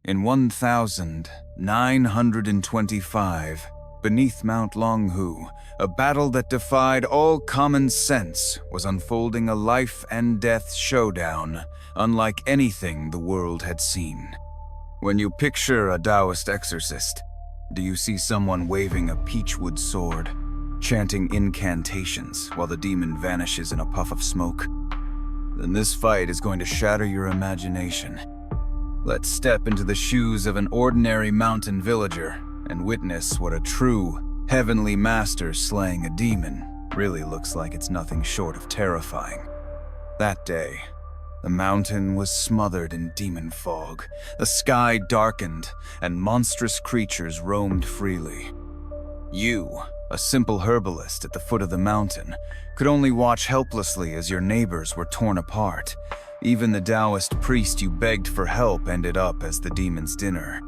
In 1925, beneath Mount Longhu, a battle that defied all common sense was unfolding, a life and death showdown unlike anything the world had seen. When you picture a Taoist exorcist, do you see someone waving a peachwood sword, chanting incantations while the demon vanishes in a puff of smoke? Then this fight is going to shatter your imagination. Let's step into the shoes of an ordinary mountain villager and witness what a true heavenly master slaying a demon really looks like. It's nothing short of terrifying. That day, the mountain was smothered in demon fog, the sky darkened, and monstrous creatures roamed freely. You, a simple herbalist at the foot of the mountain, could only watch helplessly as your neighbors were torn apart. Even the Taoist priest you begged for help ended up as the demon's dinner.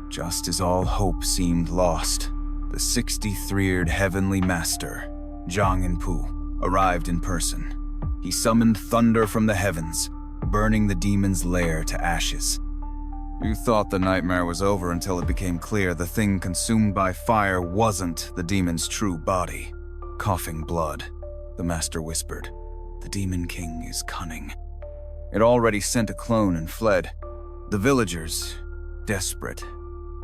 Just as all hope seemed lost, the 63-year heavenly master, Zhang Inpu, arrived in person. He summoned thunder from the heavens, burning the demon's lair to ashes. You thought the nightmare was over until it became clear the thing consumed by fire wasn't the demon's true body. Coughing blood, the master whispered, "The Demon King is cunning." It already sent a clone and fled. The villagers, desperate,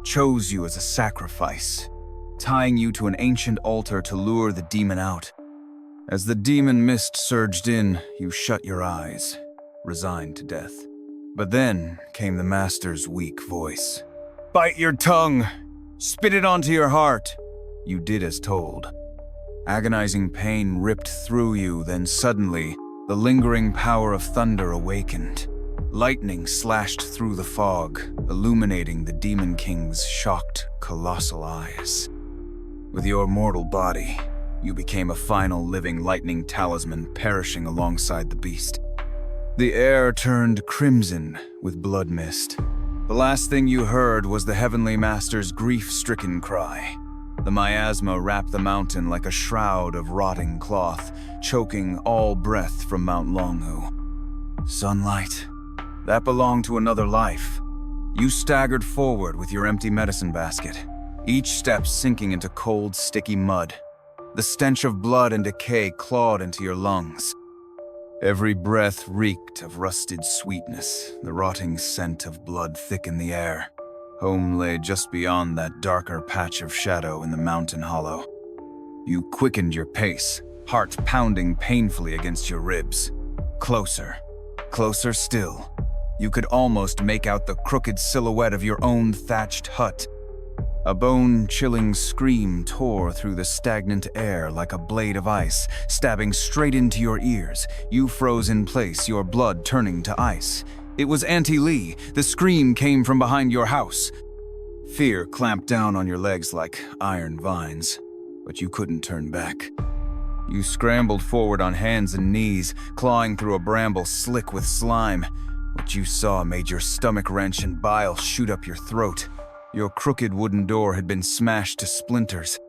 chose you as a sacrifice, tying you to an ancient altar to lure the demon out. As the demon mist surged in, you shut your eyes, resigned to death. But then came the master's weak voice. "Bite your tongue! Spit it onto your heart!" You did as told. Agonizing pain ripped through you, then suddenly, the lingering power of thunder awakened. Lightning slashed through the fog, illuminating the Demon King's shocked, colossal eyes. With your mortal body, you became a final living lightning talisman, perishing alongside the beast. The air turned crimson with blood mist. The last thing you heard was the Heavenly Master's grief-stricken cry. The miasma wrapped the mountain like a shroud of rotting cloth, choking all breath from Mount Longhu. Sunlight, that belonged to another life. You staggered forward with your empty medicine basket, each step sinking into cold, sticky mud. The stench of blood and decay clawed into your lungs. Every breath reeked of rusted sweetness, the rotting scent of blood thick in the air. Home lay just beyond that darker patch of shadow in the mountain hollow. You quickened your pace, heart pounding painfully against your ribs. Closer, closer still. You could almost make out the crooked silhouette of your own thatched hut. A bone-chilling scream tore through the stagnant air like a blade of ice, stabbing straight into your ears. You froze in place, your blood turning to ice. It was Auntie Lee. The scream came from behind your house. Fear clamped down on your legs like iron vines, but you couldn't turn back. You scrambled forward on hands and knees, clawing through a bramble slick with slime. What you saw made your stomach wrench and bile shoot up your throat. Your crooked wooden door had been smashed to splinters.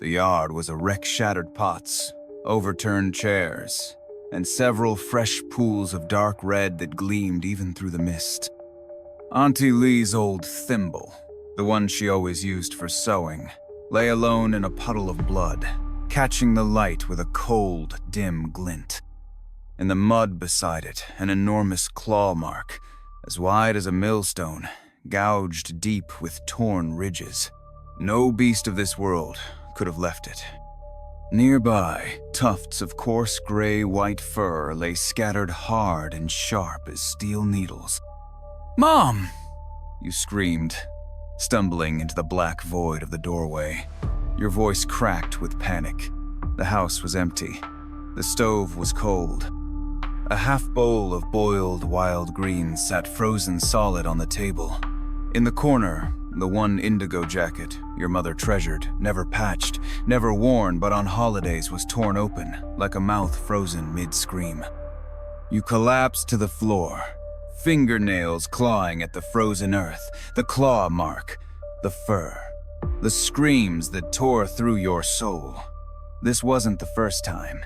The yard was a wreck, shattered pots, overturned chairs, and several fresh pools of dark red that gleamed even through the mist. Auntie Lee's old thimble, the one she always used for sewing, lay alone in a puddle of blood, catching the light with a cold, dim glint. In the mud beside it, an enormous claw mark, as wide as a millstone, gouged deep with torn ridges. No beast of this world could have left it. Nearby, tufts of coarse gray-white fur lay scattered hard and sharp as steel needles. "Mom!" you screamed, stumbling into the black void of the doorway. Your voice cracked with panic. The house was empty. The stove was cold. A half bowl of boiled wild greens sat frozen solid on the table. In the corner, the one indigo jacket your mother treasured, never patched, never worn, but on holidays was torn open, like a mouth frozen mid-scream. You collapsed to the floor, fingernails clawing at the frozen earth, the claw mark, the fur, the screams that tore through your soul. This wasn't the first time.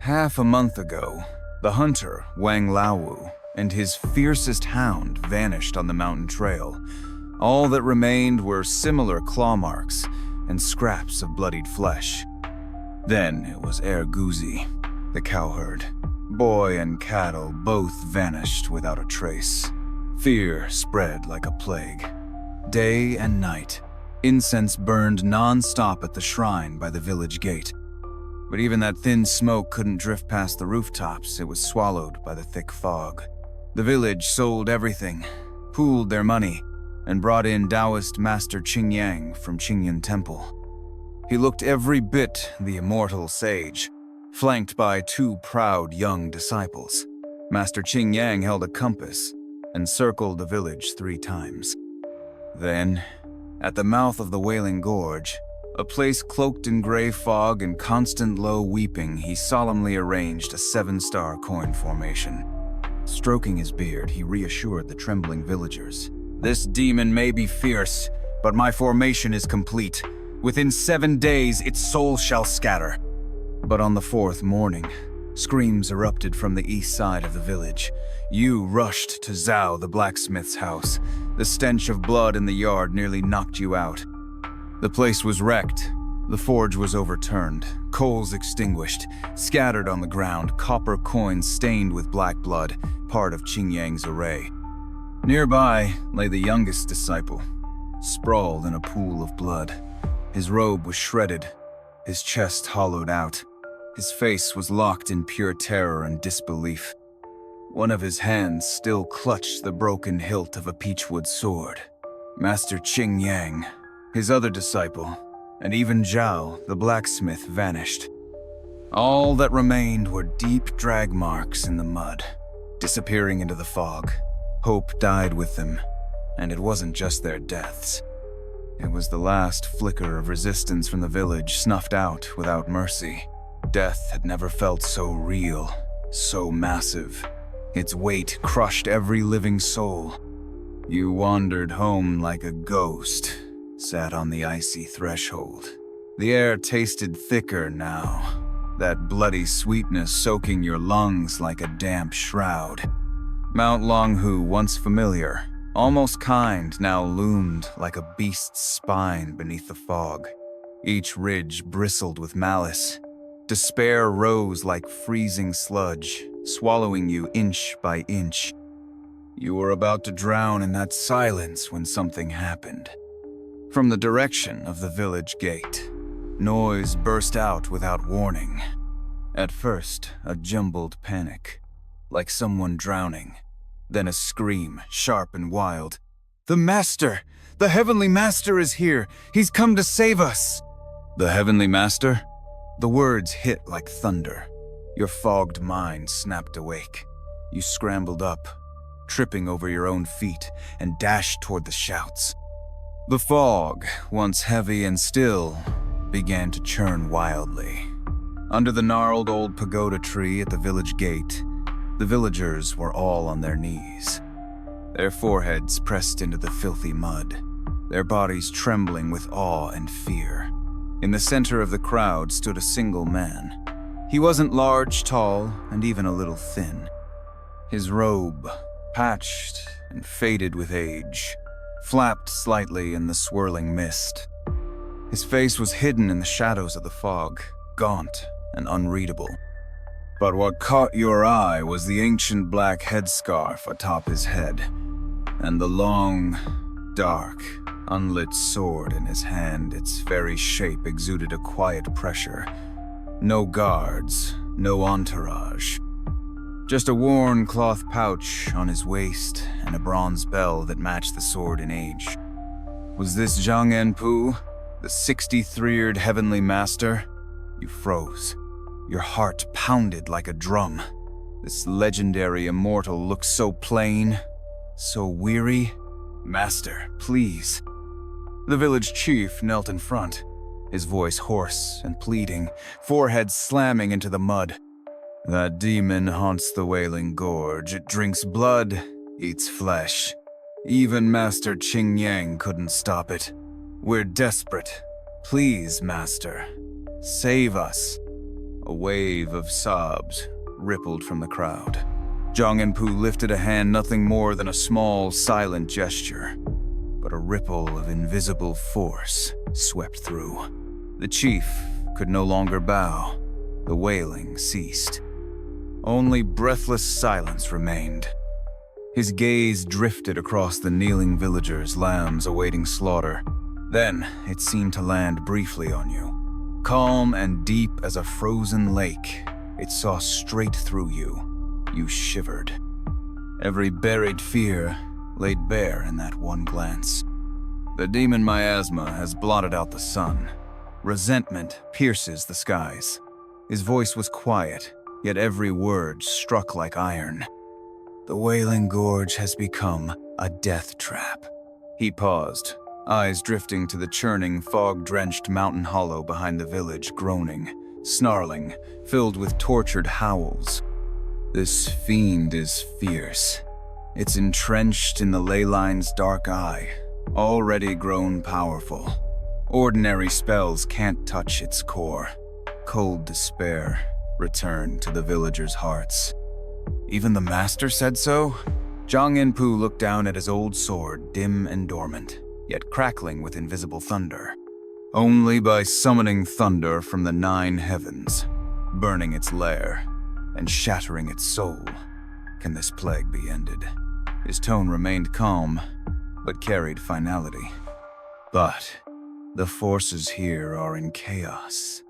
Half a month ago, the hunter, Wang Laowu, and his fiercest hound vanished on the mountain trail. All that remained were similar claw marks and scraps of bloodied flesh. Then it was Guzi, the cowherd. Boy and cattle both vanished without a trace. Fear spread like a plague. Day and night, incense burned non-stop at the shrine by the village gate. But even that thin smoke couldn't drift past the rooftops. It was swallowed by the thick fog. The village sold everything, pooled their money, and brought in Taoist Master Qingyang from Qingyan Temple. He looked every bit the immortal sage, flanked by two proud young disciples. Master Qingyang held a compass and circled the village 3 times. Then, at the mouth of the Wailing Gorge, a place cloaked in gray fog and constant low weeping, he solemnly arranged a 7-star coin formation. Stroking his beard, he reassured the trembling villagers. "This demon may be fierce, but my formation is complete. Within 7 days, its soul shall scatter." But on the 4th morning, screams erupted from the east side of the village. You rushed to Zhao, the blacksmith's house. The stench of blood in the yard nearly knocked you out. The place was wrecked. The forge was overturned, coals extinguished, scattered on the ground, copper coins stained with black blood, part of Qingyang's array. Nearby lay the youngest disciple, sprawled in a pool of blood. His robe was shredded, his chest hollowed out. His face was locked in pure terror and disbelief. One of his hands still clutched the broken hilt of a peachwood sword. Master Qingyang, his other disciple, and even Zhao, the blacksmith, vanished. All that remained were deep drag marks in the mud, disappearing into the fog. Hope died with them, and it wasn't just their deaths. It was the last flicker of resistance from the village snuffed out without mercy. Death had never felt so real, so massive. Its weight crushed every living soul. You wandered home like a ghost, sat on the icy threshold. The air tasted thicker now, that bloody sweetness soaking your lungs like a damp shroud. Mount Longhu, once familiar, almost kind, now loomed like a beast's spine beneath the fog. Each ridge bristled with malice. Despair rose like freezing sludge, swallowing you inch by inch. You were about to drown in that silence when something happened. From the direction of the village gate, noise burst out without warning. At first, a jumbled panic, like someone drowning. Then a scream, sharp and wild. "The Master! The Heavenly Master is here! He's come to save us!" The Heavenly Master? The words hit like thunder. Your fogged mind snapped awake. You scrambled up, tripping over your own feet, and dashed toward the shouts. The fog, once heavy and still, began to churn wildly. Under the gnarled old pagoda tree at the village gate, the villagers were all on their knees, their foreheads pressed into the filthy mud, their bodies trembling with awe and fear. In the center of the crowd stood a single man. He wasn't large, tall, and even a little thin. His robe, patched and faded with age, flapped slightly in the swirling mist. His face was hidden in the shadows of the fog, gaunt and unreadable. But what caught your eye was the ancient black headscarf atop his head, and the long, dark, unlit sword in his hand. Its very shape exuded a quiet pressure. No guards, no entourage. Just a worn cloth pouch on his waist and a bronze bell that matched the sword in age. Was this Zhang Enpu, the 63-yeared Heavenly Master? You froze. Your heart pounded like a drum. This legendary immortal looked so plain, so weary. "Master, please." The village chief knelt in front, his voice hoarse and pleading, forehead slamming into the mud. "That demon haunts the Wailing Gorge. It drinks blood, eats flesh. Even Master Qingyang couldn't stop it. We're desperate. Please, Master, save us." A wave of sobs rippled from the crowd. Zhang Enpu lifted a hand, nothing more than a small, silent gesture. But a ripple of invisible force swept through. The chief could no longer bow. The wailing ceased. Only breathless silence remained. His gaze drifted across the kneeling villagers, lambs awaiting slaughter. Then it seemed to land briefly on you. Calm and deep as a frozen lake, it saw straight through you. You shivered. Every buried fear laid bare in that one glance. The demon miasma has blotted out the sun. Resentment pierces the skies. His voice was quiet, yet every word struck like iron. The Wailing Gorge has become a death trap. He paused, eyes drifting to the churning, fog-drenched mountain hollow behind the village, groaning, snarling, filled with tortured howls. This fiend is fierce. It's entrenched in the ley line's dark eye, already grown powerful. Ordinary spells can't touch its core. Cold despair returned to the villagers' hearts. Even the master said so? Zhang Enpu looked down at his old sword, dim and dormant, yet crackling with invisible thunder. Only by summoning thunder from the 9 heavens, burning its lair, and shattering its soul, can this plague be ended. His tone remained calm, but carried finality. But the forces here are in chaos.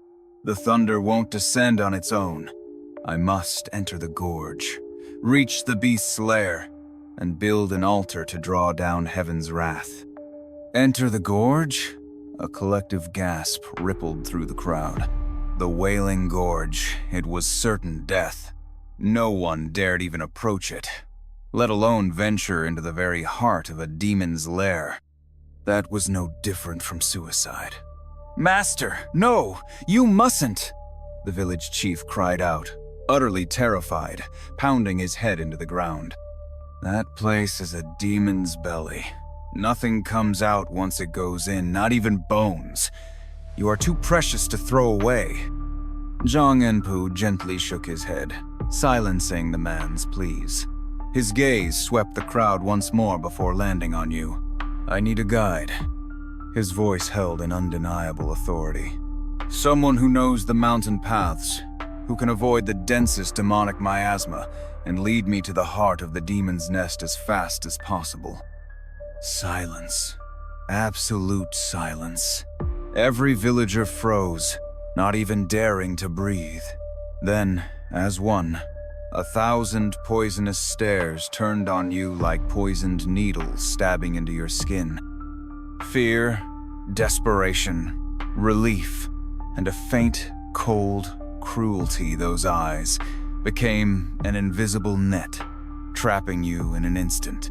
The thunder won't descend on its own. I must enter the gorge, reach the beast's lair, and build an altar to draw down heaven's wrath. Enter the gorge? A collective gasp rippled through the crowd. The Wailing Gorge, it was certain death. No one dared even approach it, let alone venture into the very heart of a demon's lair. That was no different from suicide. "Master, no! You mustn't!" The village chief cried out, utterly terrified, pounding his head into the ground. That place is a demon's belly. Nothing comes out once it goes in, not even bones. You are too precious to throw away. Zhang Enpu gently shook his head, silencing the man's pleas. His gaze swept the crowd once more before landing on you. "I need a guide." His voice held an undeniable authority. "Someone who knows the mountain paths, who can avoid the densest demonic miasma and lead me to the heart of the demon's nest as fast as possible." Silence. Absolute silence. Every villager froze, not even daring to breathe. Then, as one, 1,000 poisonous stares turned on you like poisoned needles stabbing into your skin. Fear, desperation, relief, and a faint, cold cruelty those eyes became an invisible net, trapping you in an instant.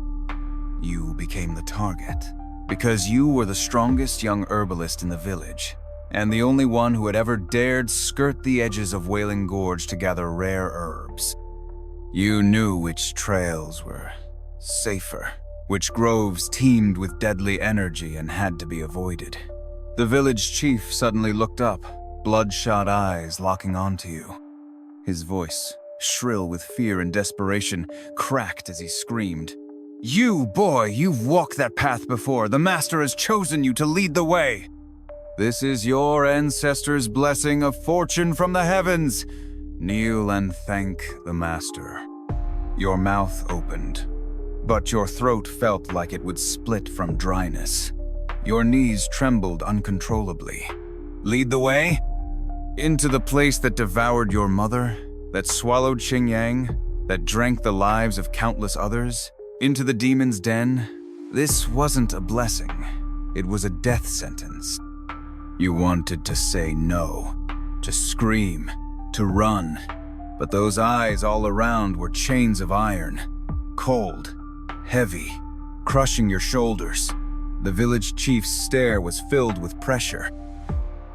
You became the target, because you were the strongest young herbalist in the village, and the only one who had ever dared skirt the edges of Wailing Gorge to gather rare herbs. You knew which trails were safer, which groves teemed with deadly energy and had to be avoided. The village chief suddenly looked up, bloodshot eyes locking onto you. His voice, shrill with fear and desperation, cracked as he screamed. "You, boy, you've walked that path before. The master has chosen you to lead the way. This is your ancestors' blessing of fortune from the heavens. Kneel and thank the master." Your mouth opened, but your throat felt like it would split from dryness. Your knees trembled uncontrollably. "Lead the way? Into the place that devoured your mother, that swallowed Xingyang, that drank the lives of countless others? Into the demon's den?" This wasn't a blessing. It was a death sentence. You wanted to say no, to scream, to run, but those eyes all around were chains of iron, cold, heavy, crushing your shoulders. The village chief's stare was filled with pressure,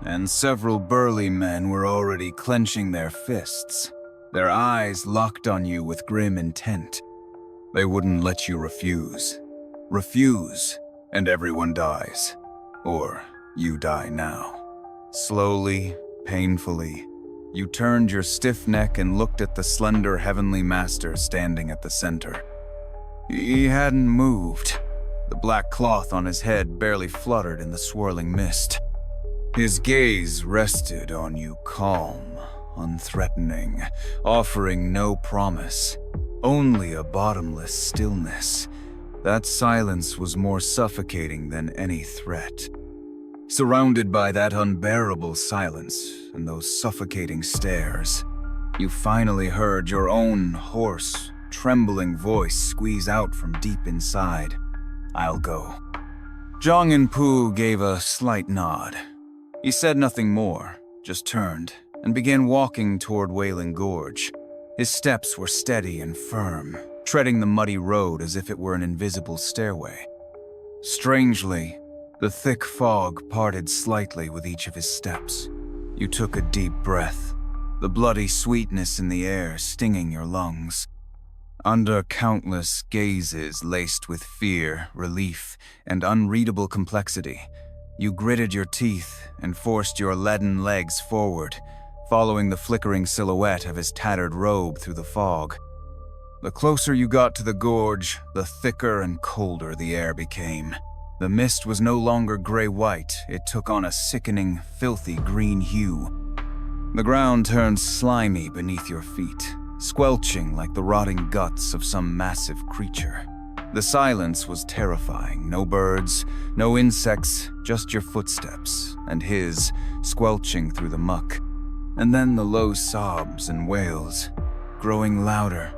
and several burly men were already clenching their fists, their eyes locked on you with grim intent. They wouldn't let you refuse. Refuse, and everyone dies. Or you die now. Slowly, painfully, You turned your stiff neck and looked at the slender heavenly master standing at the center. He hadn't moved. The black cloth on his head barely fluttered in the swirling mist. His gaze rested on you, calm, unthreatening, offering no promise, only a bottomless stillness. That silence was more suffocating than any threat. Surrounded by that unbearable silence and those suffocating stares, you finally heard your own hoarse, trembling voice squeeze out from deep inside. "I'll go." Zhang Enpu gave a slight nod. He said nothing more, just turned and began walking toward Wailing Gorge. His steps were steady and firm, treading the muddy road as if it were an invisible stairway. Strangely, the thick fog parted slightly with each of his steps. You took a deep breath, the bloody sweetness in the air stinging your lungs. Under countless gazes laced with fear, relief, and unreadable complexity, you gritted your teeth and forced your leaden legs forward, following the flickering silhouette of his tattered robe through the fog. The closer you got to the gorge, the thicker and colder the air became. The mist was no longer gray-white, it took on a sickening, filthy green hue. The ground turned slimy beneath your feet, squelching like the rotting guts of some massive creature. The silence was terrifying. No birds, no insects, just your footsteps, and his, squelching through the muck. And then the low sobs and wails, growing louder,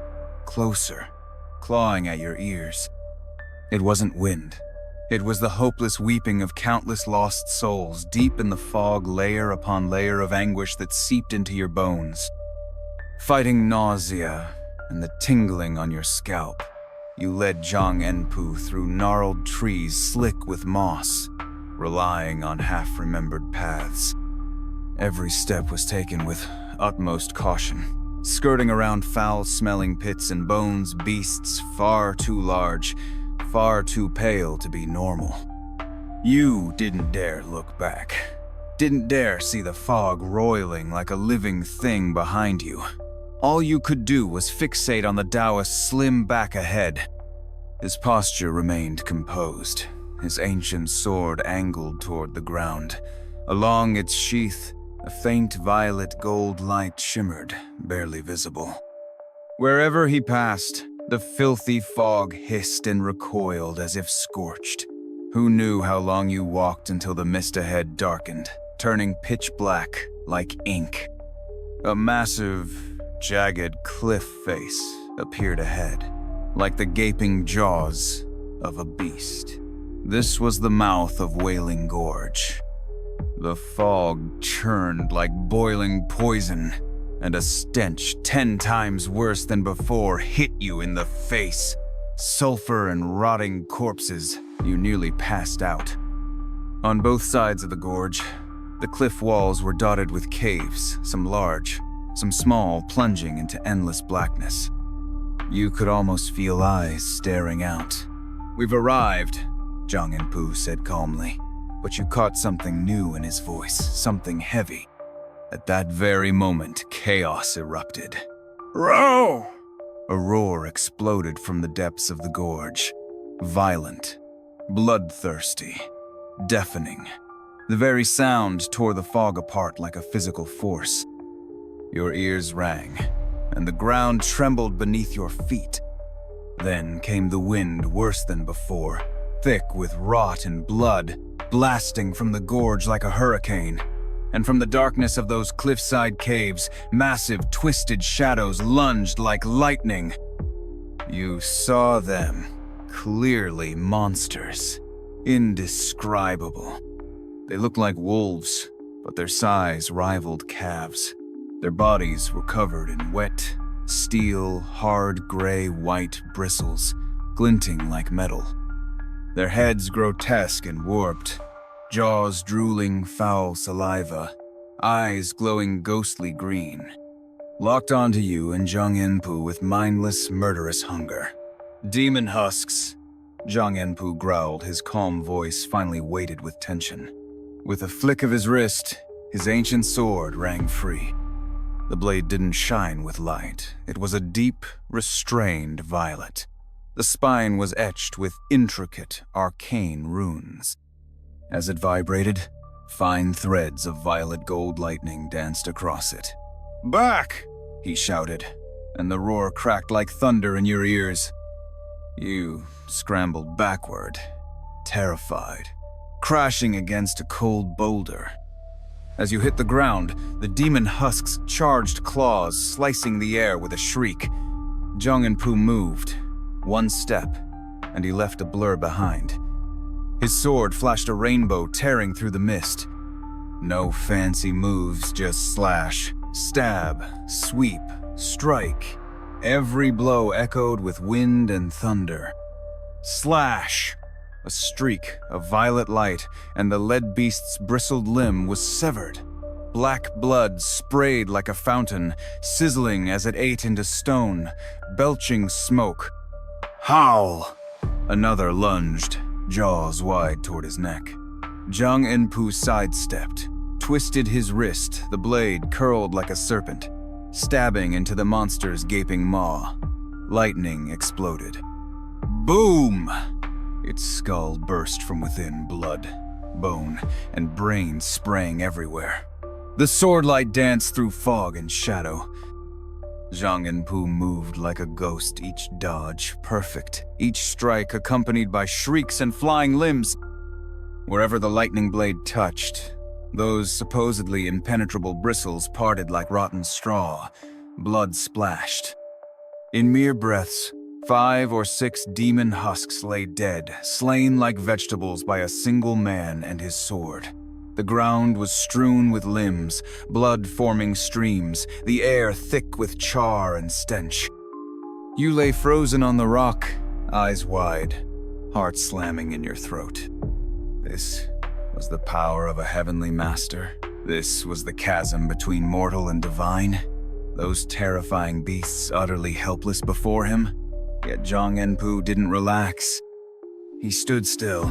closer, clawing at your ears. It wasn't wind. It was the hopeless weeping of countless lost souls deep in the fog, layer upon layer of anguish that seeped into your bones. Fighting nausea and the tingling on your scalp, you led Zhang Enpu through gnarled trees slick with moss, relying on half-remembered paths. Every step was taken with utmost caution, skirting around foul-smelling pits and bones, beasts far too large, far too pale to be normal. You didn't dare look back, didn't dare see the fog roiling like a living thing behind you. All you could do was fixate on the Taoist's slim back ahead. His posture remained composed, his ancient sword angled toward the ground. Along its sheath, a faint violet gold light shimmered, barely visible. Wherever he passed, the filthy fog hissed and recoiled as if scorched. Who knew how long you walked until the mist ahead darkened, turning pitch black like ink. A massive, jagged cliff face appeared ahead, like the gaping jaws of a beast. This was the mouth of Wailing Gorge. The fog churned like boiling poison, and a stench 10 times worse than before hit you in the face. Sulfur and rotting corpses, you nearly passed out. On both sides of the gorge, the cliff walls were dotted with caves, some large, some small, plunging into endless blackness. You could almost feel eyes staring out. "We've arrived," Zhang Enpu said calmly, but you caught something new in his voice, something heavy. At that very moment, chaos erupted. "Row!" A roar exploded from the depths of the gorge. Violent, bloodthirsty, deafening. The very sound tore the fog apart like a physical force. Your ears rang, and the ground trembled beneath your feet. Then came the wind worse than before, thick with rot and blood, blasting from the gorge like a hurricane. And from the darkness of those cliffside caves, massive twisted shadows lunged like lightning. You saw them, clearly monsters, indescribable. They looked like wolves, but their size rivaled calves. Their bodies were covered in wet, steel, hard gray-white bristles, glinting like metal. Their heads grotesque and warped, jaws drooling foul saliva, eyes glowing ghostly green. Locked onto you and Zhang Enpu with mindless, murderous hunger. "Demon husks," Zhang Enpu growled, his calm voice finally weighted with tension. With a flick of his wrist, his ancient sword rang free. The blade didn't shine with light. It was a deep, restrained violet. The spine was etched with intricate, arcane runes. As it vibrated, fine threads of violet gold lightning danced across it. "Back!" he shouted, and the roar cracked like thunder in your ears. You scrambled backward, terrified, crashing against a cold boulder. As you hit the ground, the demon husk's charged claws slicing the air with a shriek. Zhang moved. One step, and he left a blur behind. His sword flashed a rainbow tearing through the mist. No fancy moves, just slash, stab, sweep, strike. Every blow echoed with wind and thunder. Slash! A streak of violet light, and the lead beast's bristled limb was severed. Black blood sprayed like a fountain, sizzling as it ate into stone, belching smoke. Howl! Another lunged, jaws wide toward his neck. Zhang Enpu sidestepped, twisted his wrist, the blade curled like a serpent, stabbing into the monster's gaping maw. Lightning exploded. Boom! Its skull burst from within, blood, bone, and brain spraying everywhere. The swordlight danced through fog and shadow. Zhang Enpu moved like a ghost, each dodge perfect, each strike accompanied by shrieks and flying limbs. Wherever the lightning blade touched, those supposedly impenetrable bristles parted like rotten straw. Blood splashed. In mere breaths, 5 or 6 demon husks lay dead, slain like vegetables by a single man and his sword. The ground was strewn with limbs, blood forming streams, the air thick with char and stench. You lay frozen on the rock, eyes wide, heart slamming in your throat. This was the power of a heavenly master. This was the chasm between mortal and divine. Those terrifying beasts utterly helpless before him. Yet Zhang Enpu didn't relax. He stood still,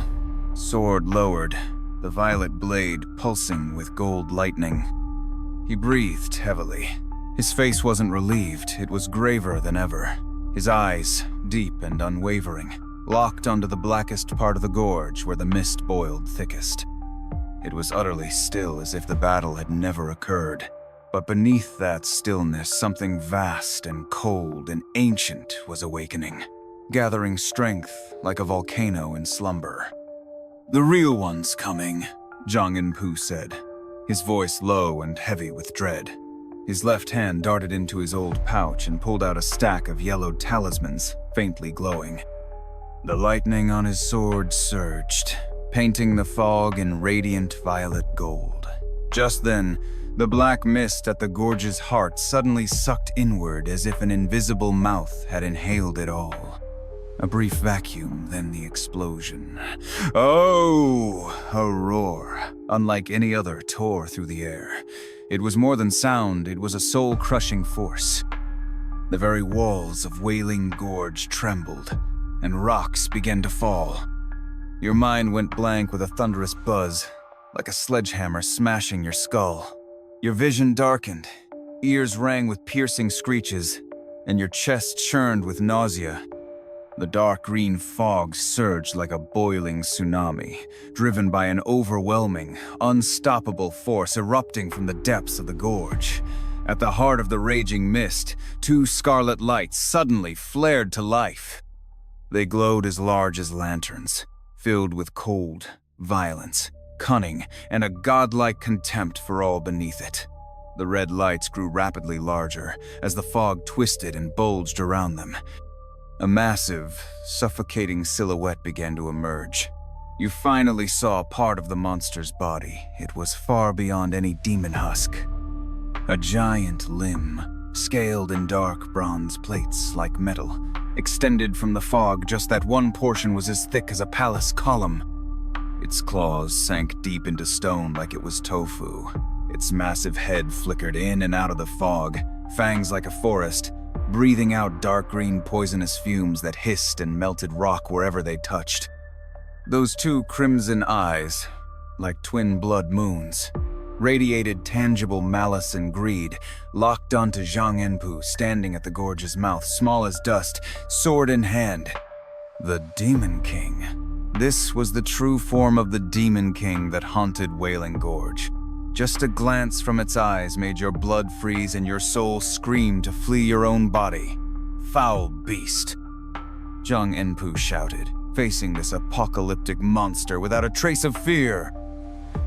sword lowered, the violet blade pulsing with gold lightning. He breathed heavily. His face wasn't relieved, it was graver than ever. His eyes, deep and unwavering, locked onto the blackest part of the gorge where the mist boiled thickest. It was utterly still, as if the battle had never occurred. But beneath that stillness, something vast and cold and ancient was awakening, gathering strength like a volcano in slumber. "The real one's coming," Zhang Enpu said, his voice low and heavy with dread. His left hand darted into his old pouch and pulled out a stack of yellowed talismans, faintly glowing. The lightning on his sword surged, painting the fog in radiant violet gold. Just then, the black mist at the gorge's heart suddenly sucked inward as if an invisible mouth had inhaled it all. A brief vacuum, then the explosion. Oh! A roar, unlike any other, tore through the air. It was more than sound, it was a soul-crushing force. The very walls of Wailing Gorge trembled, and rocks began to fall. Your mind went blank with a thunderous buzz, like a sledgehammer smashing your skull. Your vision darkened, ears rang with piercing screeches, and your chest churned with nausea. The dark green fog surged like a boiling tsunami, driven by an overwhelming, unstoppable force erupting from the depths of the gorge. At the heart of the raging mist, 2 scarlet lights suddenly flared to life. They glowed as large as lanterns, filled with cold, violence, cunning, and a godlike contempt for all beneath it. The red lights grew rapidly larger as the fog twisted and bulged around them. A massive, suffocating silhouette began to emerge. You finally saw part of the monster's body. It was far beyond any demon husk. A giant limb, scaled in dark bronze plates like metal, extended from the fog. Just that one portion was as thick as a palace column. Its claws sank deep into stone like it was tofu. Its massive head flickered in and out of the fog, fangs like a forest, breathing out dark green poisonous fumes that hissed and melted rock wherever they touched. Those 2 crimson eyes, like twin blood moons, radiated tangible malice and greed, locked onto Zhang Enpu standing at the gorge's mouth, small as dust, sword in hand. The Demon King. This was the true form of the Demon King that haunted Wailing Gorge. Just a glance from its eyes made your blood freeze and your soul scream to flee your own body. Foul beast! Zhang Enpu shouted, facing this apocalyptic monster without a trace of fear.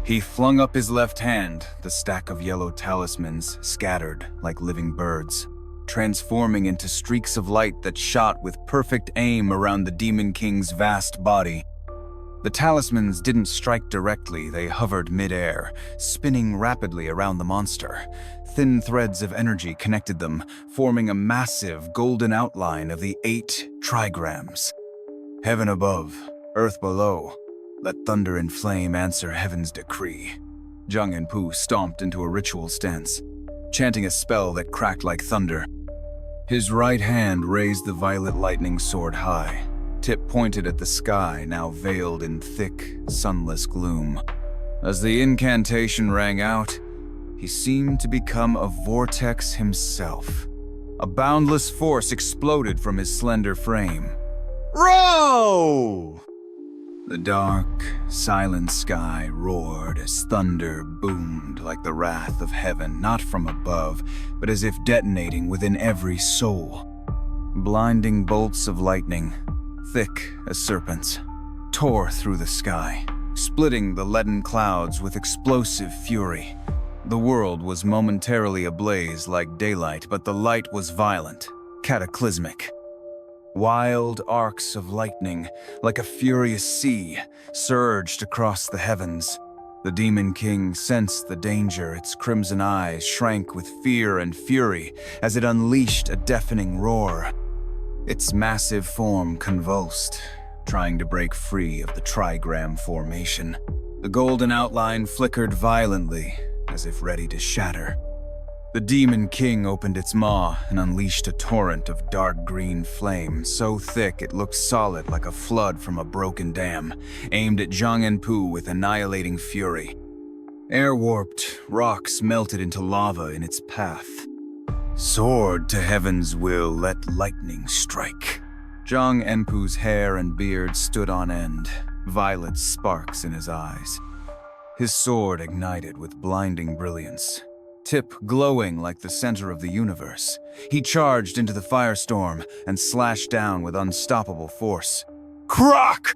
He flung up his left hand, the stack of yellow talismans scattered like living birds, transforming into streaks of light that shot with perfect aim around the Demon King's vast body. The talismans didn't strike directly, they hovered mid-air, spinning rapidly around the monster. Thin threads of energy connected them, forming a massive golden outline of the 8 trigrams. Heaven above, earth below. Let thunder and flame answer heaven's decree. Zhang Enpu stomped into a ritual stance, chanting a spell that cracked like thunder. His right hand raised the violet lightning sword high, tip pointed at the sky, now veiled in thick, sunless gloom. As the incantation rang out, he seemed to become a vortex himself. A boundless force exploded from his slender frame. Row! The dark, silent sky roared as thunder boomed like the wrath of heaven, not from above, but as if detonating within every soul. Blinding bolts of lightning, thick as serpents, tore through the sky, splitting the leaden clouds with explosive fury. The world was momentarily ablaze like daylight, but the light was violent, cataclysmic. Wild arcs of lightning, like a furious sea, surged across the heavens. The Demon King sensed the danger, its crimson eyes shrank with fear and fury as it unleashed a deafening roar. Its massive form convulsed, trying to break free of the trigram formation. The golden outline flickered violently, as if ready to shatter. The Demon King opened its maw and unleashed a torrent of dark green flame, so thick it looked solid like a flood from a broken dam, aimed at Zhang Enpu with annihilating fury. Air warped, rocks melted into lava in its path. Sword to heaven's will, let lightning strike. Zhang Enpu's hair and beard stood on end, violet sparks in his eyes. His sword ignited with blinding brilliance, tip glowing like the center of the universe. He charged into the firestorm and slashed down with unstoppable force. Crock!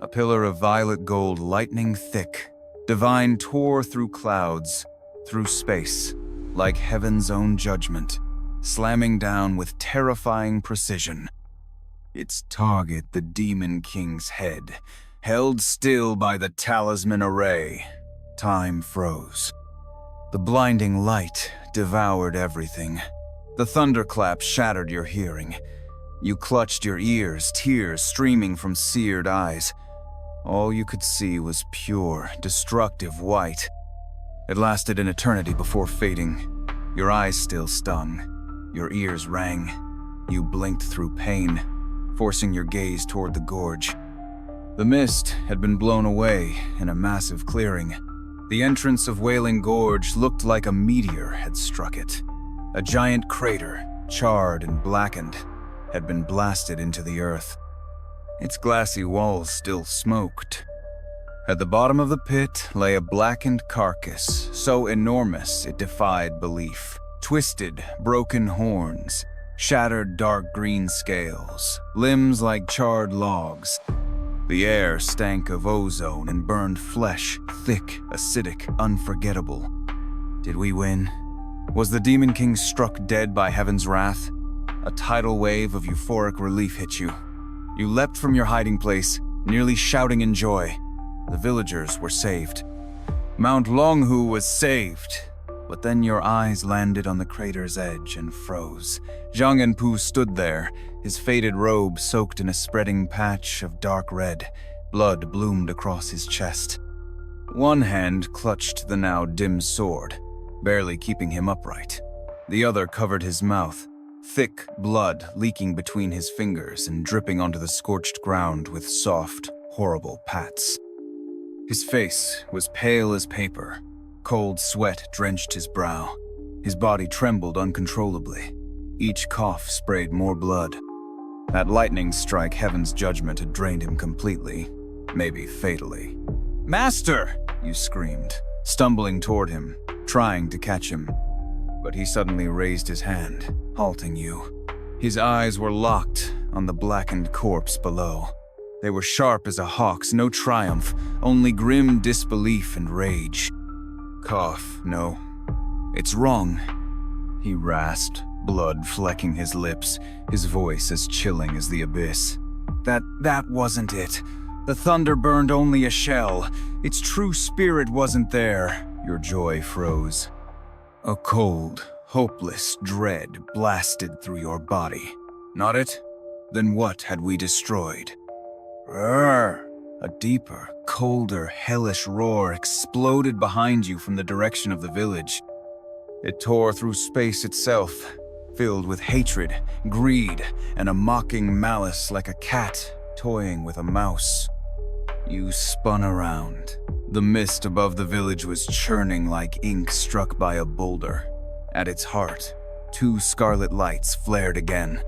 A pillar of violet gold lightning thick, divine tore through clouds, through space, like heaven's own judgment, slamming down with terrifying precision. Its target, the Demon King's head, held still by the talisman array. Time froze. The blinding light devoured everything. The thunderclap shattered your hearing. You clutched your ears, tears streaming from seared eyes. All you could see was pure, destructive white. It lasted an eternity before fading. Your eyes still stung. Your ears rang. You blinked through pain, forcing your gaze toward the gorge. The mist had been blown away in a massive clearing. The entrance of Wailing Gorge looked like a meteor had struck it. A giant crater, charred and blackened, had been blasted into the earth. Its glassy walls still smoked. At the bottom of the pit lay a blackened carcass, so enormous it defied belief. Twisted, broken horns, shattered dark green scales, limbs like charred logs. The air stank of ozone and burned flesh, thick, acidic, unforgettable. Did we win? Was the Demon King struck dead by heaven's wrath? A tidal wave of euphoric relief hit you. You leapt from your hiding place, nearly shouting in joy. The villagers were saved. Mount Longhu was saved. But then your eyes landed on the crater's edge and froze. Zhang Enpu stood there, his faded robe soaked in a spreading patch of dark red. Blood bloomed across his chest. One hand clutched the now dim sword, barely keeping him upright. The other covered his mouth, thick blood leaking between his fingers and dripping onto the scorched ground with soft, horrible pats. His face was pale as paper, Cold sweat drenched his brow. His body trembled uncontrollably. Each cough sprayed more blood. That lightning strike, heaven's judgment, had drained him completely, maybe fatally. "Master!" you screamed, stumbling toward him, trying to catch him. But he suddenly raised his hand, halting you. His eyes were locked on the blackened corpse below. They were sharp as a hawk's, no triumph, only grim disbelief and rage. "Cough, no. It's wrong," he rasped, blood flecking his lips, his voice as chilling as the abyss. That wasn't it. The thunder burned only a shell. Its true spirit wasn't there." Your joy froze. A cold, hopeless dread blasted through your body. "Not it? Then what had we destroyed?" Roar! A deeper, colder, hellish roar exploded behind you from the direction of the village. It tore through space itself, filled with hatred, greed, and a mocking malice like a cat toying with a mouse. You spun around. The mist above the village was churning like ink struck by a boulder. At its heart, two scarlet lights flared again,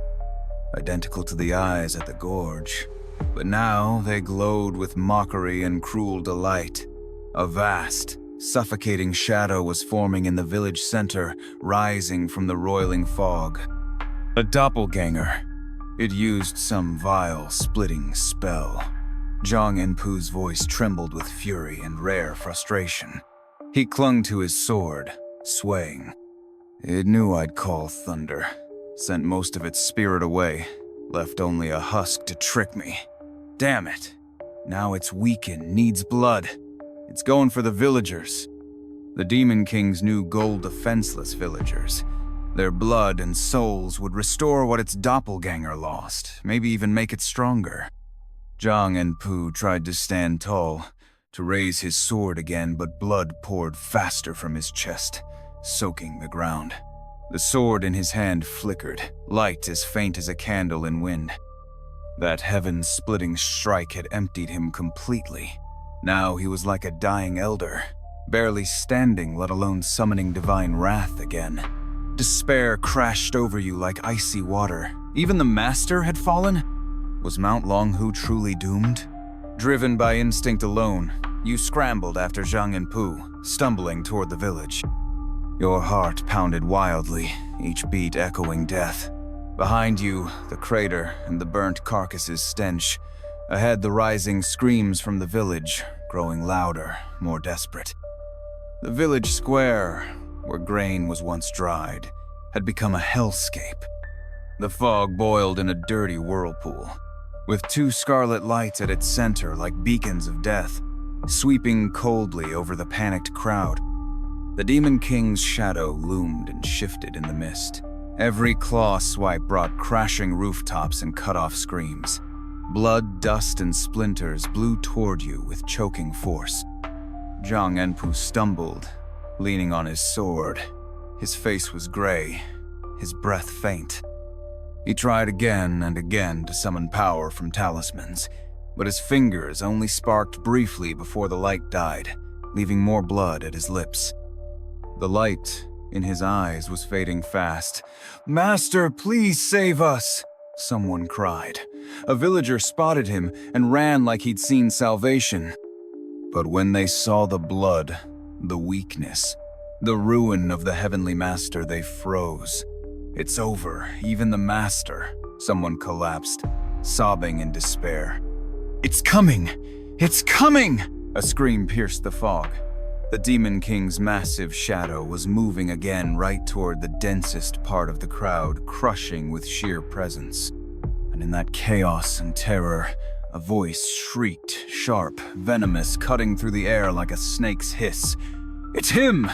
identical to the eyes at the gorge. But now they glowed with mockery and cruel delight. A vast, suffocating shadow was forming in the village center, rising from the roiling fog. A doppelganger. It used some vile, splitting spell. Zhang Enpu's voice trembled with fury and rare frustration. He clung to his sword, swaying. It knew I'd call thunder, sent most of its spirit away, left only a husk to trick me. Damn it. Now it's weakened, needs blood. It's going for the villagers. The Demon King's new goal defenseless villagers. Their blood and souls would restore what its doppelganger lost, maybe even make it stronger. Zhang Enpu tried to stand tall, to raise his sword again, but blood poured faster from his chest, soaking the ground. The sword in his hand flickered, light as faint as a candle in wind. That heaven-splitting strike had emptied him completely. Now he was like a dying elder, barely standing, let alone summoning divine wrath again. Despair crashed over you like icy water. Even the master had fallen? Was Mount Longhu truly doomed? Driven by instinct alone, you scrambled after Zhang Enpu, stumbling toward the village. Your heart pounded wildly, each beat echoing death. Behind you, the crater and the burnt carcasses stench. Ahead, the rising screams from the village, growing louder, more desperate. The village square, where grain was once dried, had become a hellscape. The fog boiled in a dirty whirlpool, with two scarlet lights at its center like beacons of death, sweeping coldly over the panicked crowd. The Demon King's shadow loomed and shifted in the mist. Every claw swipe brought crashing rooftops and cut-off screams. Blood, dust, and splinters blew toward you with choking force. Zhang Enpu stumbled, leaning on his sword. His face was gray, his breath faint. He tried again and again to summon power from talismans, but his fingers only sparked briefly before the light died, leaving more blood at his lips. The light in his eyes was fading fast. "Master, please save us!" someone cried. A villager spotted him and ran like he'd seen salvation. But when they saw the blood, the weakness, the ruin of the Heavenly Master, they froze. "It's over, even the Master," someone collapsed, sobbing in despair. "It's coming! It's coming!" A scream pierced the fog. The Demon King's massive shadow was moving again right toward the densest part of the crowd, crushing with sheer presence. And in that chaos and terror, a voice shrieked, sharp, venomous, cutting through the air like a snake's hiss. "It's him!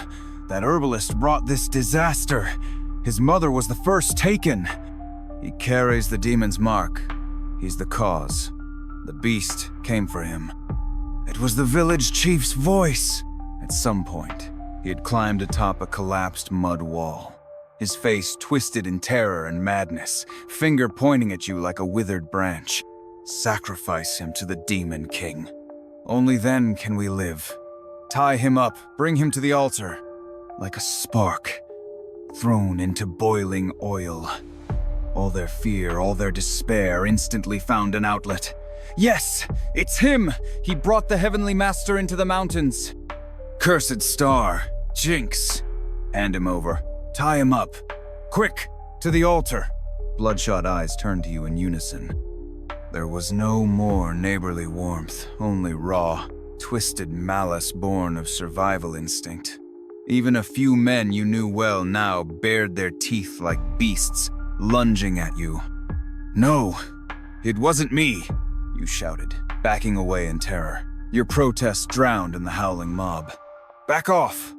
That herbalist brought this disaster! His mother was the first taken! He carries the demon's mark. He's the cause. The beast came for him." It was the village chief's voice! At some point, he had climbed atop a collapsed mud wall, his face twisted in terror and madness, finger pointing at you like a withered branch. "Sacrifice him to the Demon King. Only then can we live." Tie him up, bring him to the altar. Like a spark, thrown into boiling oil. All their fear, all their despair instantly found an outlet. Yes, it's him! He brought the Heavenly Master into the mountains. Cursed star, jinx. Hand him over. Tie him up. Quick, to the altar. Bloodshot eyes turned to you in unison. There was no more neighborly warmth, only raw, twisted malice born of survival instinct. Even a few men you knew well now bared their teeth like beasts, lunging at you. No, it wasn't me, you shouted, backing away in terror. Your protest drowned in the howling mob. Back off!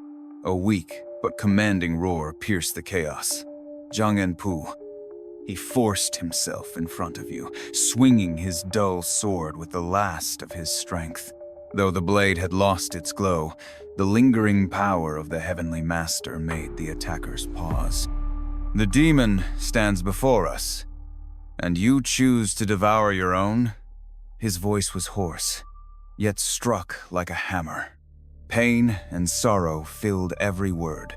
A weak but commanding roar pierced the chaos. Zhang Enpu. He forced himself in front of you, swinging his dull sword with the last of his strength. Though the blade had lost its glow, the lingering power of the Heavenly Master made the attackers pause. The demon stands before us, and you choose to devour your own? His voice was hoarse, yet struck like a hammer. Pain and sorrow filled every word.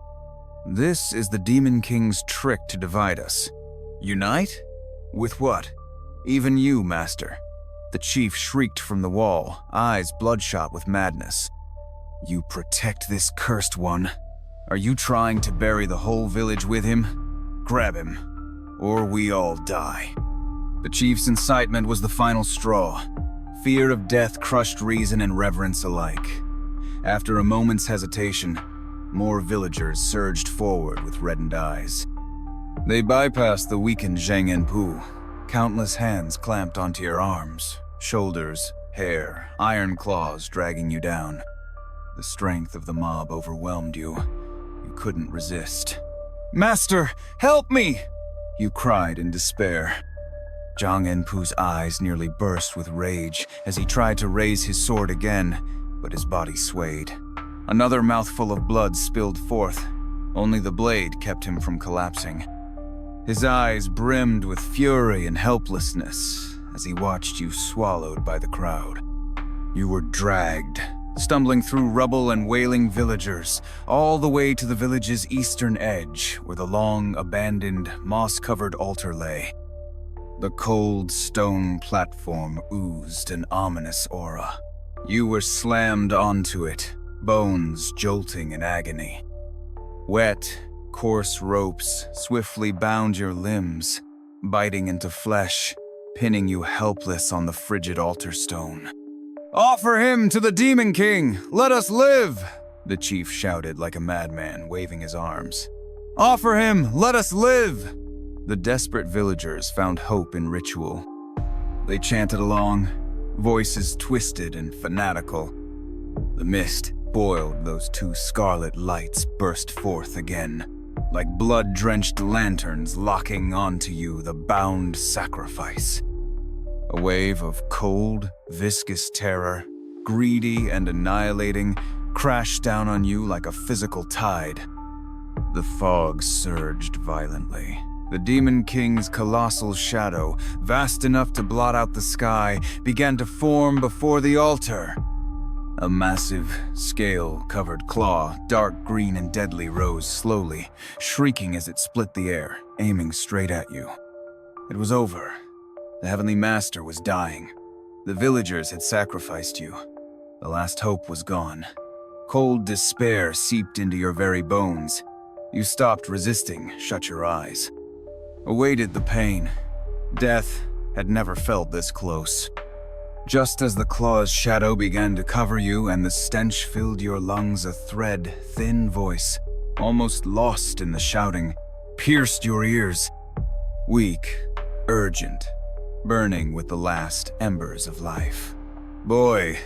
This is the Demon King's trick to divide us. Unite? With what? Even you, Master. The chief shrieked from the wall, eyes bloodshot with madness. You protect this cursed one. Are you trying to bury the whole village with him? Grab him, or we all die. The chief's incitement was the final straw. Fear of death crushed reason and reverence alike. After a moment's hesitation, more villagers surged forward with reddened eyes. They bypassed the weakened Zhang Enpu. Countless hands clamped onto your arms, shoulders, hair, iron claws dragging you down. The strength of the mob overwhelmed you. You couldn't resist. Master, help me! You cried in despair. Zhang Enpu's eyes nearly burst with rage as he tried to raise his sword again, but his body swayed. Another mouthful of blood spilled forth. Only the blade kept him from collapsing. His eyes brimmed with fury and helplessness as he watched you swallowed by the crowd. You were dragged, stumbling through rubble and wailing villagers, all the way to the village's eastern edge, where the long, abandoned, moss-covered altar lay. The cold stone platform oozed an ominous aura. You were slammed onto it, bones jolting in agony. Wet, coarse ropes swiftly bound your limbs, biting into flesh, pinning you helpless on the frigid altar stone. Offer him to the Demon King! Let us live! The chief shouted like a madman, waving his arms. Offer him! Let us live! The desperate villagers found hope in ritual. They chanted along, voices twisted and fanatical. The mist boiled those two scarlet lights burst forth again, like blood-drenched lanterns locking onto you the bound sacrifice. A wave of cold, viscous terror, greedy and annihilating, crashed down on you like a physical tide. The fog surged violently. The Demon King's colossal shadow, vast enough to blot out the sky, began to form before the altar. A massive, scale-covered claw, dark green and deadly, rose slowly, shrieking as it split the air, aiming straight at you. It was over. The Heavenly Master was dying. The villagers had sacrificed you. The last hope was gone. Cold despair seeped into your very bones. You stopped resisting, shut your eyes. Awaited the pain. Death had never felt this close. Just as the claw's shadow began to cover you and the stench filled your lungs, a thread, thin voice, almost lost in the shouting, pierced your ears. Weak, urgent, burning with the last embers of life. Boy,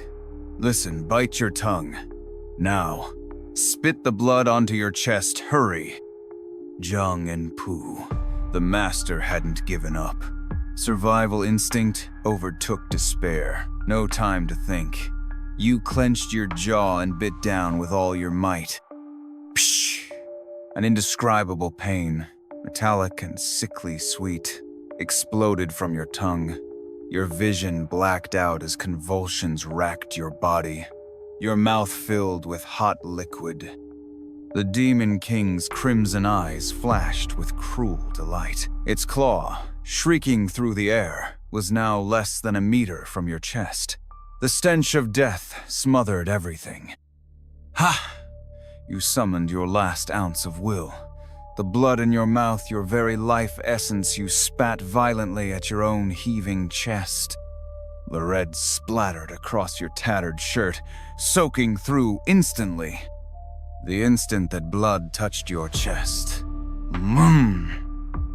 listen, bite your tongue. Now, spit the blood onto your chest, hurry. Zhang Enpu. The master hadn't given up. Survival instinct overtook despair. No time to think. You clenched your jaw and bit down with all your might. Psh! An indescribable pain, metallic and sickly sweet, exploded from your tongue. Your vision blacked out as convulsions racked your body. your mouth filled with hot liquid. The Demon King's crimson eyes flashed with cruel delight. Its claw, shrieking through the air, was now less than a meter from your chest. The stench of death smothered everything. Ha! You summoned your last ounce of will. The blood in your mouth, your very life essence, you spat violently at your own heaving chest. The red splattered across your tattered shirt, soaking through instantly. The instant that blood touched your chest.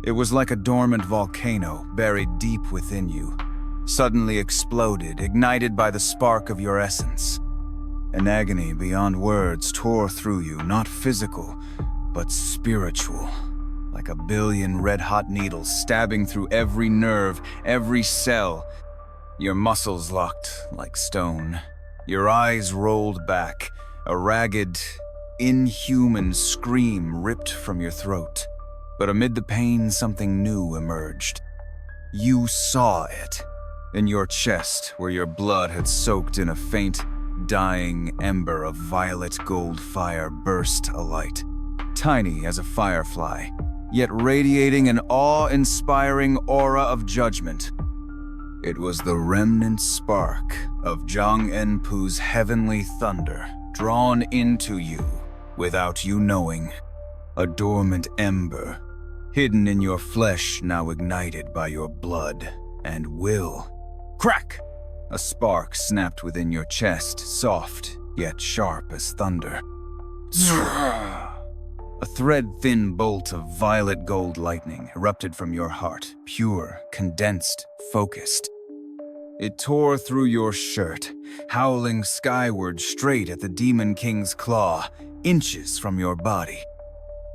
It was like a dormant volcano buried deep within you, suddenly exploded, ignited by the spark of your essence. An agony beyond words tore through you, not physical, but spiritual, like a billion red-hot needles stabbing through every nerve, every cell. Your muscles locked like stone. Your eyes rolled back, a ragged, inhuman scream ripped from your throat. But amid the pain, something new emerged. You saw it. In your chest, where your blood had soaked in a faint, dying ember of violet gold fire burst alight. Tiny as a firefly, yet radiating an awe-inspiring aura of judgment. It was the remnant spark of Zhang Enpu's heavenly thunder, drawn into you without you knowing. A dormant ember, hidden in your flesh, now ignited by your blood and will. Crack! A spark snapped within your chest, soft yet sharp as thunder. A thread-thin bolt of violet gold lightning erupted from your heart, pure, condensed, focused. It tore through your shirt, howling skyward straight at the Demon King's claw, inches from your body.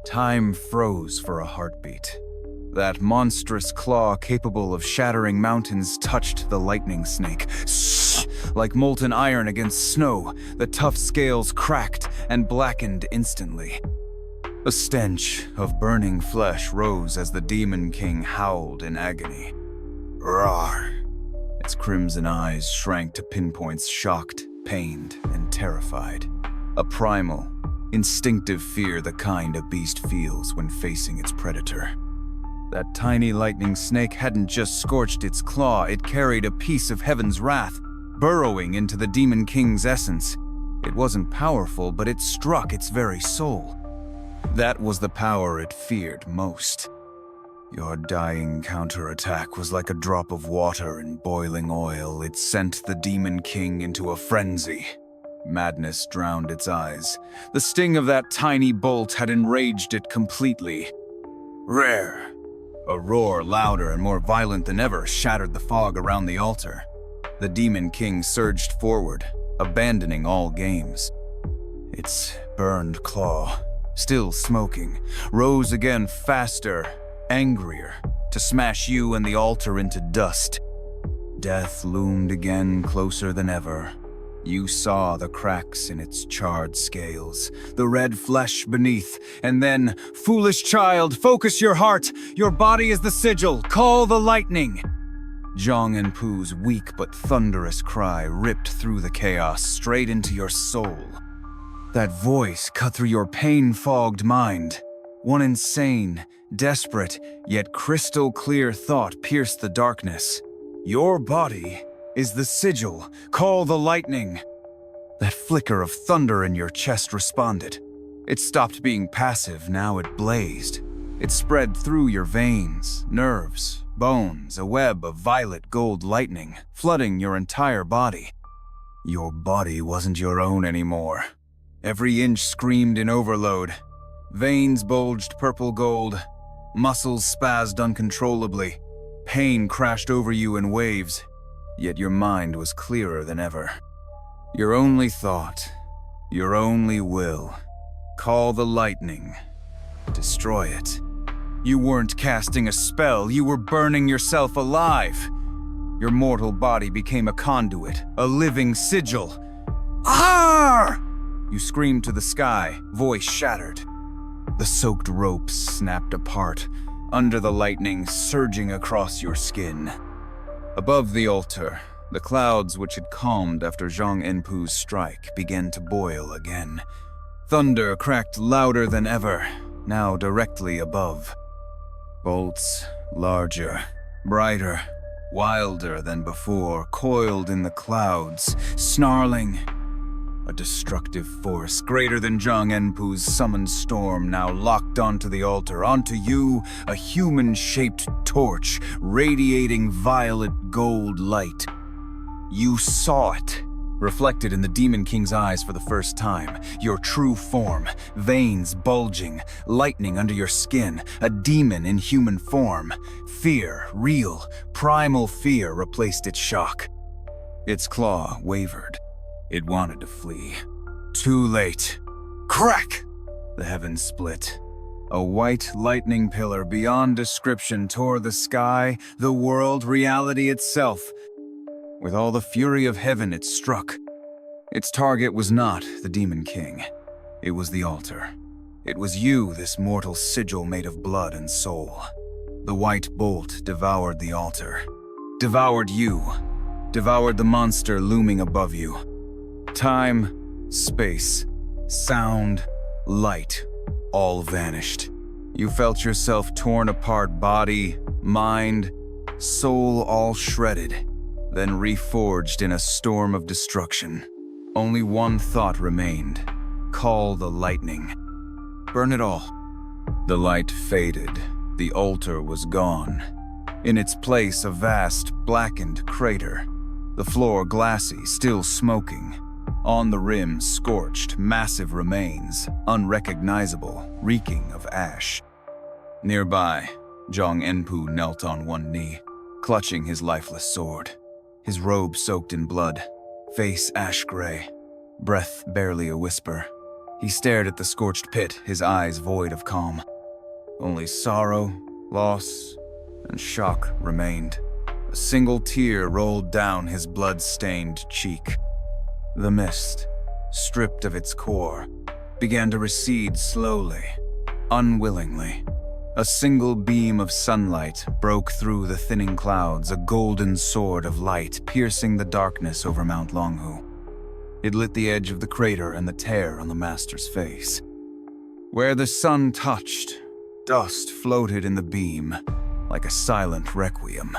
Time froze for a heartbeat. That monstrous claw capable of shattering mountains touched the lightning snake. Like molten iron against snow, the tough scales cracked and blackened instantly. A stench of burning flesh rose as the Demon King howled in agony. Roar! Its crimson eyes shrank to pinpoints, shocked, pained, and terrified. A primal, instinctive fear, the kind a beast feels when facing its predator. That tiny lightning snake hadn't just scorched its claw, it carried a piece of heaven's wrath, burrowing into the Demon King's essence. It wasn't powerful, but it struck its very soul. That was the power it feared most. Your dying counterattack was like a drop of water in boiling oil. It sent the Demon King into a frenzy. Madness drowned its eyes. The sting of that tiny bolt had enraged it completely. Rare! A roar, louder and more violent than ever, shattered the fog around the altar. The Demon King surged forward, abandoning all games. Its burned claw, still smoking, rose again faster, angrier, to smash you and the altar into dust. Death loomed again closer than ever. You saw the cracks in its charred scales, the red flesh beneath, and then, foolish child, focus your heart. Your body is the sigil. Call the lightning. Zhang Enpu's weak but thunderous cry ripped through the chaos, straight into your soul. That voice cut through your pain-fogged mind. One insane, desperate, yet crystal clear thought pierced the darkness. Your body is the sigil. Call the lightning. That flicker of thunder in your chest responded. It stopped being passive, now it blazed. It spread through your veins, nerves, bones, a web of violet gold lightning, flooding your entire body. Your body wasn't your own anymore. Every inch screamed in overload. Veins bulged purple gold. Muscles spazzed uncontrollably. Pain crashed over you in waves. Yet your mind was clearer than ever. Your only thought, your only will. Call the lightning. Destroy it. You weren't casting a spell, you were burning yourself alive. Your mortal body became a conduit, a living sigil. Ah! You screamed to the sky, voice shattered. The soaked ropes snapped apart, under the lightning surging across your skin. Above the altar, The clouds, which had calmed after Zhang Enpu's strike, began to boil again. Thunder cracked louder than ever, now directly above. Bolts, larger, brighter, wilder than before, coiled in the clouds, snarling. A destructive force greater than Zhang Enpu's summoned storm now locked onto the altar, onto you, a human-shaped torch, radiating violet gold light. You saw it, reflected in the Demon King's eyes for the first time, your true form, veins bulging, lightning under your skin, a demon in human form. Fear, real, primal fear replaced its shock. Its claw wavered. It wanted to flee. Too late. Crack! The heavens split. A white lightning pillar beyond description tore the sky, the world, reality itself. With all the fury of heaven, it struck. Its target was not the Demon King. It was the altar. It was you, this mortal sigil made of blood and soul. The white bolt devoured the altar. Devoured you. Devoured the monster looming above you. Time, space, sound, light, all vanished. You felt yourself torn apart, body, mind, soul all shredded, then reforged in a storm of destruction. Only one thought remained. Call the lightning. Burn it all. The light faded. The altar was gone. In its place, a vast, blackened crater. The floor glassy, still smoking. On the rim, scorched, massive remains, unrecognizable, reeking of ash. Nearby, Zhang Enpu knelt on one knee, clutching his lifeless sword. His robe soaked in blood, face ash-gray, breath barely a whisper. He stared at the scorched pit, his eyes void of calm. Only sorrow, loss, and shock remained. A single tear rolled down his blood-stained cheek. The mist, stripped of its core, began to recede slowly, unwillingly. A single beam of sunlight broke through the thinning clouds, a golden sword of light piercing the darkness over Mount Longhu. It lit the edge of the crater and the tear on the master's face. Where the sun touched, dust floated in the beam, like a silent requiem.